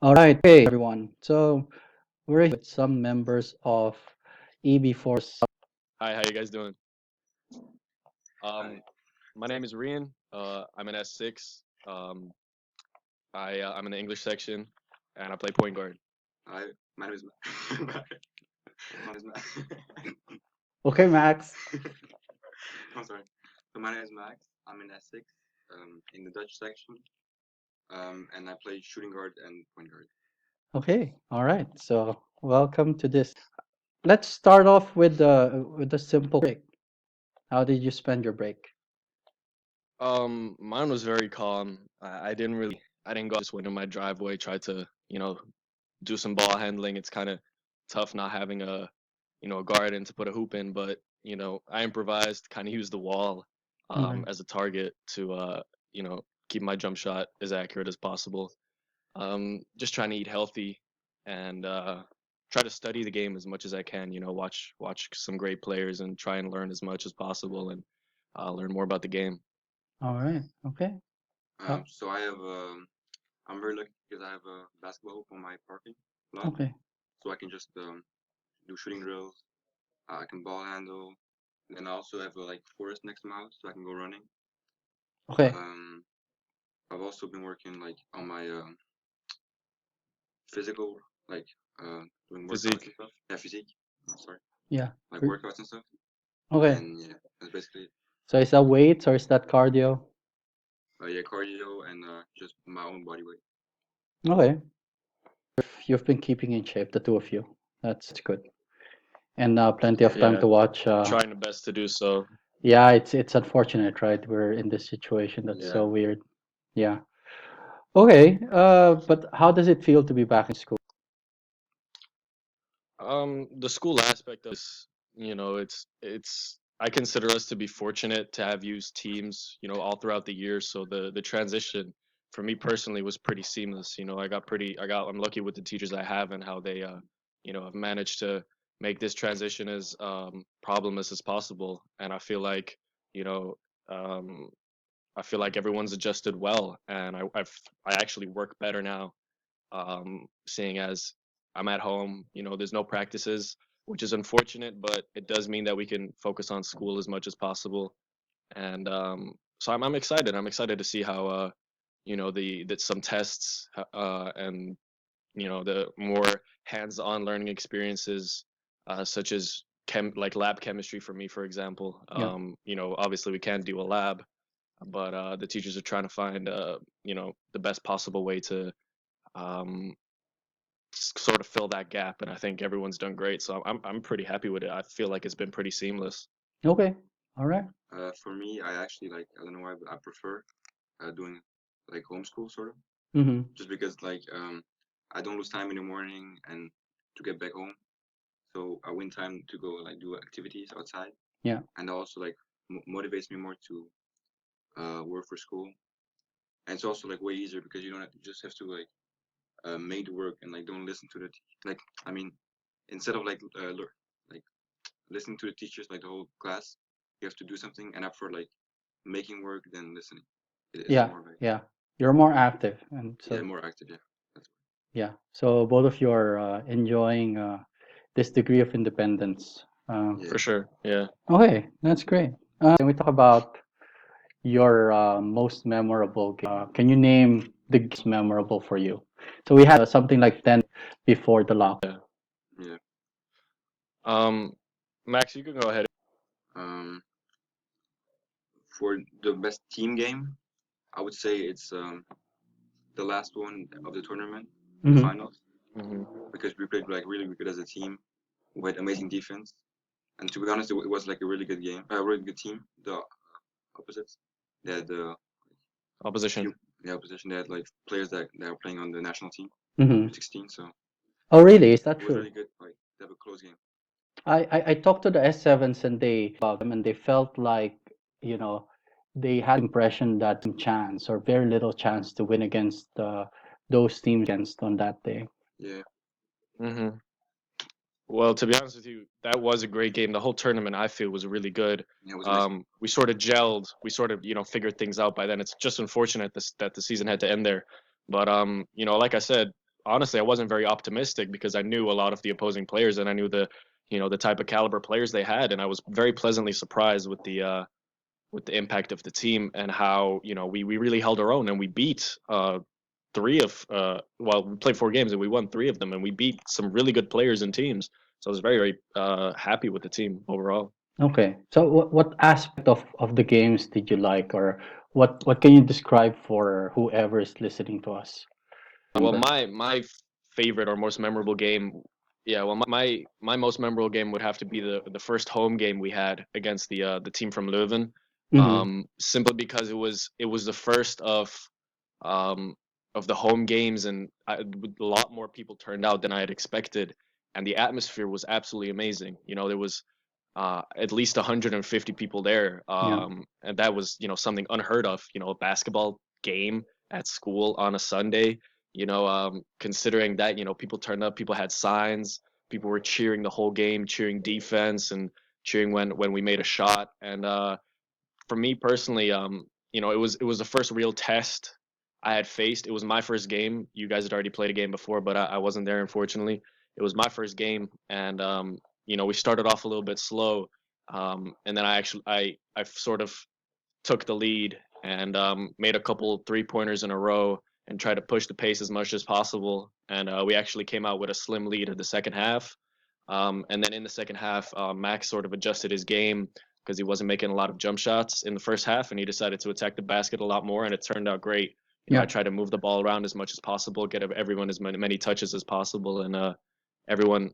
All right, hey everyone. So we're here with some members of EB4's. Hi, how you guys doing? Hi. Um, my name is RIan. I'm an S6. I'm in the English section, and I play point guard. Hi. My name is Matt. My name is Max. Okay, Max. I'm sorry. So my name is Max. I'm in S6, in the Dutch section, and I play shooting guard and point guard. Okay, all right. So welcome to this. Let's start off with a simple break. How did you spend your break? Mine was very calm. I didn't go. I just went in my driveway, tried to, do some ball handling. It's kind of tough not having a garden to put a hoop in, but I improvised, kind of used the wall, Okay. as a target to, keep my jump shot as accurate as possible. Just trying to eat healthy and try to study the game as much as I can. Watch some great players and try and learn as much as possible and learn more about the game. All right. Okay. Uh, So I'm very lucky because I have a basketball hoop on my parking lot, okay. so I can just do shooting drills. I can ball handle. Then I also have a forest next to my house, so I can go running. Okay. Um, I've also been working on my physical, like doing workouts and Physique. stuff. Yeah, physique. I'm sorry, Yeah. like Good. workouts and stuff. Okay. And yeah, that's basically it. So is that weights or is that cardio? Yeah, cardio and just my own body weight. Okay. You've been keeping in shape, the two of you. That's good. And plenty Yeah, of time Yeah, to watch. trying the best to do so. Yeah, it's unfortunate, right? We're in this situation that's yeah. so weird. Yeah. Okay. But how does it feel to be back in school? The school aspect of this, it's I consider us to be fortunate to have used teams, all throughout the year. So the transition for me personally was pretty seamless. I'm lucky with the teachers I have and how they have managed to make this transition as problemless as possible. And you know, um I feel like everyone's adjusted well, and I actually work better now, seeing as I'm at home. There's no practices, which is unfortunate, but it does mean that we can focus on school as much as possible. And so I'm excited. I'm excited to see how the that some tests and the more hands-on learning experiences, such as like lab chemistry for me, for example. Yeah. Obviously we can't do a lab, but the teachers are trying to find the best possible way to um, sort of fill that gap, and I think everyone's done great. So I'm pretty happy with it. I feel like it's been pretty seamless. Okay. All right. For me, I actually I don't know why, but I prefer doing homeschool sort of, Mm-hmm. just because I don't lose time in the morning and to get back home, so I win time to go do activities outside, Yeah. and also motivates me more to work for school. And it's also way easier because you don't have, you just have to make the work and don't listen to the I mean, instead of like listening to the teachers the whole class, you have to do something, and I prefer making work than listening. It's Yeah. more Yeah. You're more active, and yeah, so more active. Yeah, that's yeah. So both of you are enjoying this degree of independence. yeah. For sure. Yeah. Okay, that's great. Can we talk about your most memorable game? Can you name the games memorable for you? So we had something like 10 before the lock. Yeah. Yeah. Um, Max, you can go ahead. Um, for the best team game, I would say it's the last one of the tournament, the Mm-hmm. finals, Hmm. because we played really good as a team with amazing defense. And to be honest, it was a really good game, a really good team. The opposites, they had Opposition. few the opposition. They had players that were playing on the national team, Mm-hmm. U16. So Oh, really? Is that it was true? really good. To have a close game. I talked to the S7s and they about them and they felt like, you know, they had the impression that chance or very little chance to win against those teams against on that day. Yeah, Hmm. Well, to be honest with you, that was a great game. The whole tournament, I feel, was really good. yeah, it was amazing. We sort of gelled. We sort of, figured things out by then. It's just unfortunate that the season had to end there. But like I said, honestly I wasn't very optimistic because I knew a lot of the opposing players and I knew the type of caliber players they had, and I was very pleasantly surprised with the impact of the team and how we really held our own and we beat three of well, we played 4 games and we won 3 of them and we beat some really good players and teams. So I was very happy with the team overall. Okay. So what aspect of the games did you like, or what can you describe for whoever is listening to us? Well, Remember. my favorite or most memorable game, yeah, well, my most memorable game would have to be the first home game we had against the team from Leuven. Mm-hmm. Simply because it was the first um of the home games, and a lot more people turned out than I had expected, and the atmosphere was absolutely amazing. There was at least 150 people there, Yeah. and that was something unheard of. A basketball game at school on a Sunday. Considering that people turned up, people had signs, people were cheering the whole game, cheering defense and cheering when we made a shot. And for me personally, it was the first real test I had faced. It was my first game. You guys had already played a game before, but I wasn't there, unfortunately. It was my first game, and we started off a little bit slow, and then I sort of took the lead and made a couple 3-pointers in a row and tried to push the pace as much as possible. And we actually came out with a slim lead in the second half. And then in the second half, Max sort of adjusted his game because he wasn't making a lot of jump shots in the first half, and he decided to attack the basket a lot more, and it turned out great. I Yeah. tried to move the ball around as much as possible, get everyone as many touches as possible, and everyone,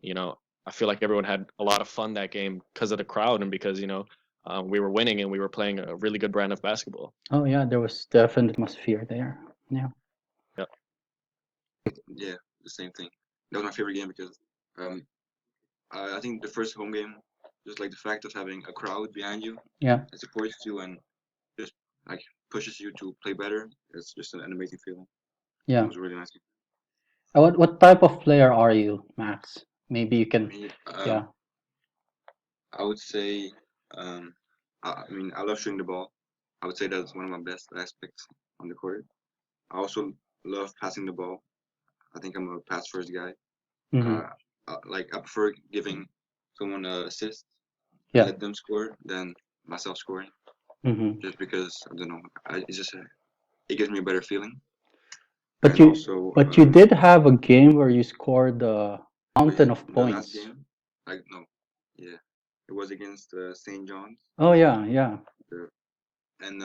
I feel like everyone had a lot of fun that game because of the crowd and because we were winning and we were playing a really good brand of basketball. Oh yeah, there was definite atmosphere there. Yeah. Yeah. Yeah, the same thing. That was my favorite game because um, I think the first home game, just like the fact of having a crowd behind you Yeah. that supports you and just like pushes you to play better. It's just an amazing feeling. It Yeah. was a really nice game. What type of player are you, Max? Maybe you can. Me, Yeah. I would say, um, I mean, I love shooting the ball. I would say that's one of my best aspects on the court. I also love passing the ball. I think I'm a pass first guy. Mm-hmm. Uh, like I prefer giving someone an assist and Yeah. let them score than myself scoring, Mm-hmm. just because I don't know. It's just it gives me a better feeling. But And you also, but you did have a game where you scored a oh yeah, mountain of the last points. game, like no, yeah, it was against St. John's, Oh yeah, yeah, uh, and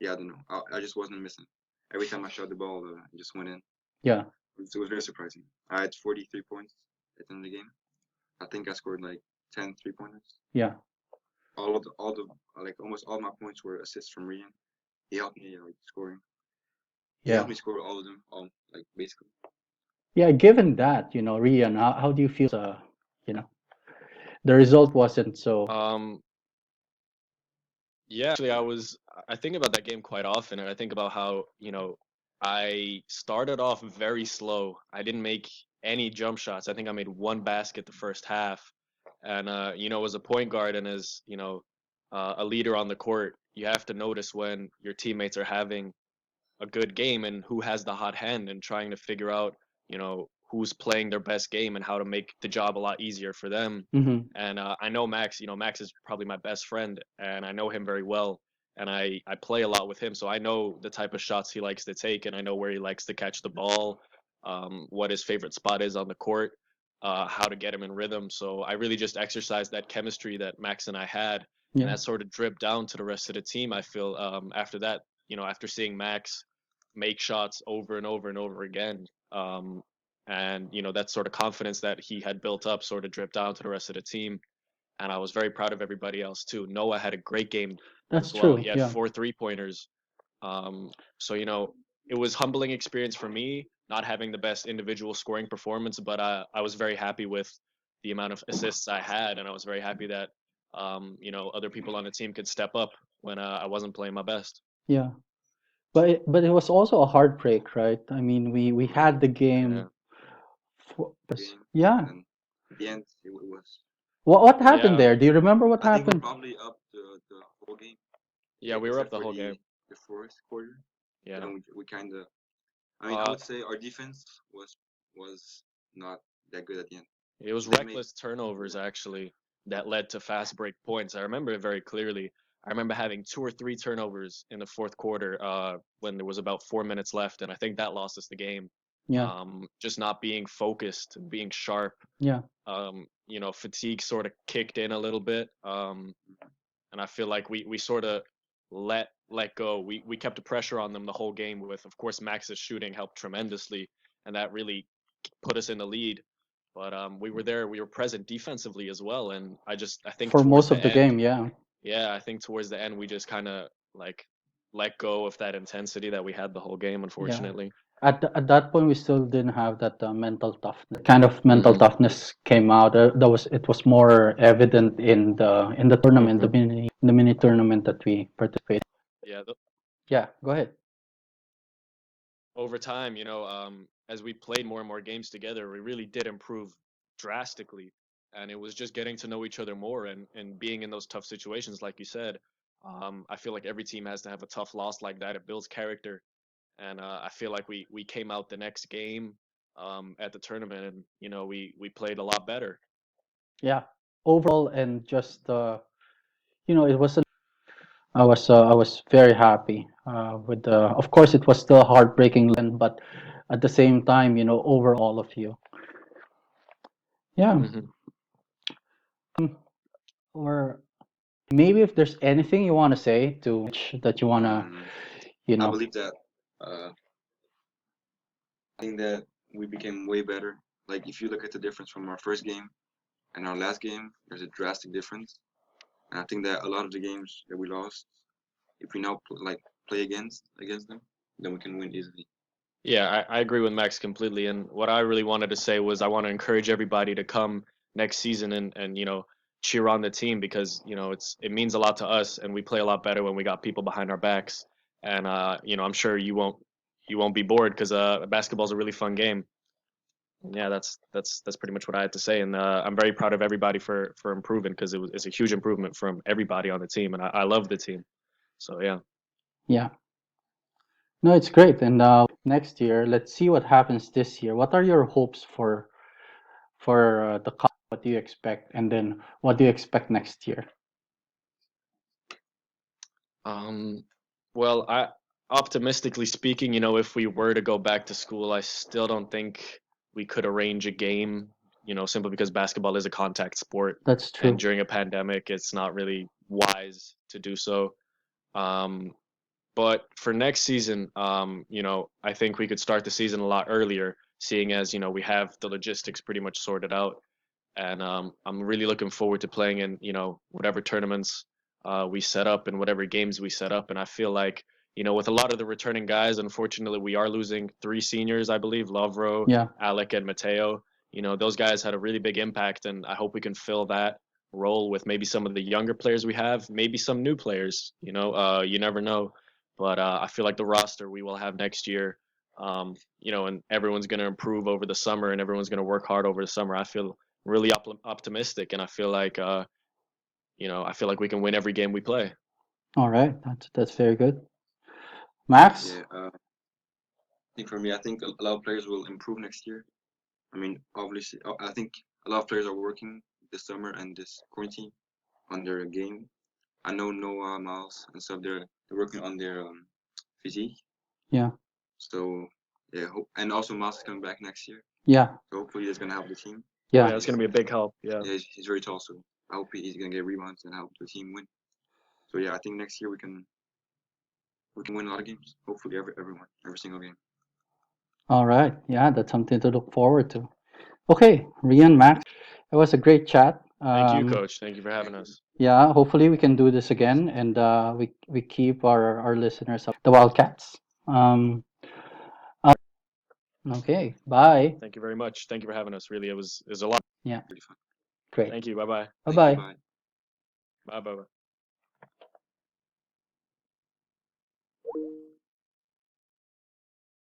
yeah, I don't know. I just wasn't missing. Every time I shot the ball, it just went in. yeah, It was very surprising. I had 43 points at the end of the game. I think I scored like 10 3-pointers. yeah, All the like almost all my points were assists from RIan. He helped me like scoring. He yeah. helped me score all of them, all like basically. Yeah, given that, Rian, how do you feel you know, the result wasn't so. Um, yeah, actually, I think about that game quite often, and I think about how, I started off very slow. I didn't make any jump shots. I think I made one basket the first half. And, as a point guard and as, a leader on the court, you have to notice when your teammates are having a good game and who has the hot hand and trying to figure out, who's playing their best game and how to make the job a lot easier for them. Mm-hmm. And I know Max, Max is probably my best friend and I know him very well. And I play a lot with him. So I know the type of shots he likes to take and I know where he likes to catch the ball, what his favorite spot is on the court, how to get him in rhythm. So I really just exercised that chemistry that Max and I had. And Yeah, that sort of dripped down to the rest of the team. I feel after that, after seeing Max make shots over and over and over again. And that sort of confidence that he had built up sort of dripped down to the rest of the team. And I was very proud of everybody else too. Noah had a great game that's as well. true. He had Yeah, 4 3-pointers. So it was humbling experience for me not having the best individual scoring performance, but I was very happy with the amount of assists I had, and I was very happy that other people on the team could step up when I wasn't playing my best. yeah. But it was also a heartbreak, right? I mean, we Yeah, had the game. Yeah. game, and Yeah. then at the end it was. What happened Yeah. there? Do you remember what I think we're happened? probably up the whole game, Yeah, we were up except the for whole game. the fourth quarter. But Yeah. then we kind of. I mean, I Uh, would say our defense was was not that good at the end. It was They made reckless turnovers actually that led to fast break points. I remember it very clearly. I remember having two or three turnovers in the fourth quarter when there was about 4 minutes left, and I think that lost us the game. Yeah, Just not being focused, being sharp. yeah, Fatigue sort of kicked in a little bit, and I feel like we sort of let go. We kept the pressure on them the whole game. With of course Max's shooting helped tremendously, and that really put us in the lead. But we were there. We were present defensively as well, and I think for towards most the of the end, game, yeah, yeah, I think towards the end we just kind of like let go of that intensity that we had the whole game. yeah. Unfortunately. At that point, we still didn't have that mental toughness. Kind of mental Hmm. toughness came out. That was it was more evident in the tournament, the mini tournament that we participated. Yeah. Yeah, go ahead. Over time, as we played more and more games together, we really did improve drastically. And it was just getting to know each other more and being in those tough situations, like you said. I feel like every team has to have a tough loss like that. It builds character. And I feel like we came out the next game at the tournament and, we played a lot better. Yeah, overall, and just it was I was very happy with the. Of course, it was still a heartbreaking, but at the same time, overall, all of you. Yeah. Hmm. Or maybe if there's anything you want to say that you want to, um you I know, believe that uh I think that we became way better. Like if you look at the difference from our first game and our last game, there's a drastic difference. And I think that a lot of the games that we lost, if we now play against them, then we can win easily. Yeah, I agree with Max completely. And what I really wanted to say was I want to encourage everybody to come next season and cheer on the team because, it means a lot to us and we play a lot better when we got people behind our backs. And I'm sure you won't be bored because basketball's a really fun game. And yeah, that's pretty much what I had to say. And I'm very proud of everybody for improving because it's a huge improvement from everybody on the team and I love the team. So yeah. yeah. No, it's great. And next year, let's see what happens this year. What are your hopes for the cup? What do you expect? And then what do you expect next year? Um, well, optimistically speaking, if we were to go back to school, I still don't think we could arrange a game, simply because basketball is a contact sport, That's and true. during a pandemic, it's not really wise to do so. Um, but for next season, I think we could start the season a lot earlier, seeing as, we have the logistics pretty much sorted out and I'm really looking forward to playing in whatever tournaments we set up and whatever games we set up. And I feel like with a lot of the returning guys, unfortunately, we are losing three seniors, I believe, Lovro, Yeah, Alec, and Mateo. Those guys had a really big impact, and I hope we can fill that role with maybe some of the younger players we have, maybe some new players. You never know, but I feel like the roster we will have next year. And everyone's going to improve over the summer, and everyone's going to work hard over the summer. I feel really optimistic, and I feel like we can win every game we play. all right. That's very good. Max? Yeah, I think for me, I think a lot of players will improve next year. I mean, obviously, I think a lot of players are working this summer and this quarantine on their game. I know Noah, Miles, and stuff. They're working on their physique. Yeah, So yeah, and also Miles is coming back next year. yeah, So hopefully that's gonna help the team. Oh yeah, yeah. it's going to be a big help. Yeah. Yeah, he's very tall, so I hope he's gonna get rebounds and help the team win. So yeah, I think next year we can win a lot of games. Hopefully every single game. All right. Yeah, that's something to look forward to. Okay, Rian, Max, it was a great chat. Thank you, Coach. Thank you for having Thank you. us. Yeah, hopefully we can do this again, and we keep our listeners up. The Wildcats. Uh, okay, bye. Thank you very much. Thank you for having us. Really, it was a lot. Yeah, Really fun. great. Thank you. Bye bye. Bye Thank you. bye. Bye. Bye bye.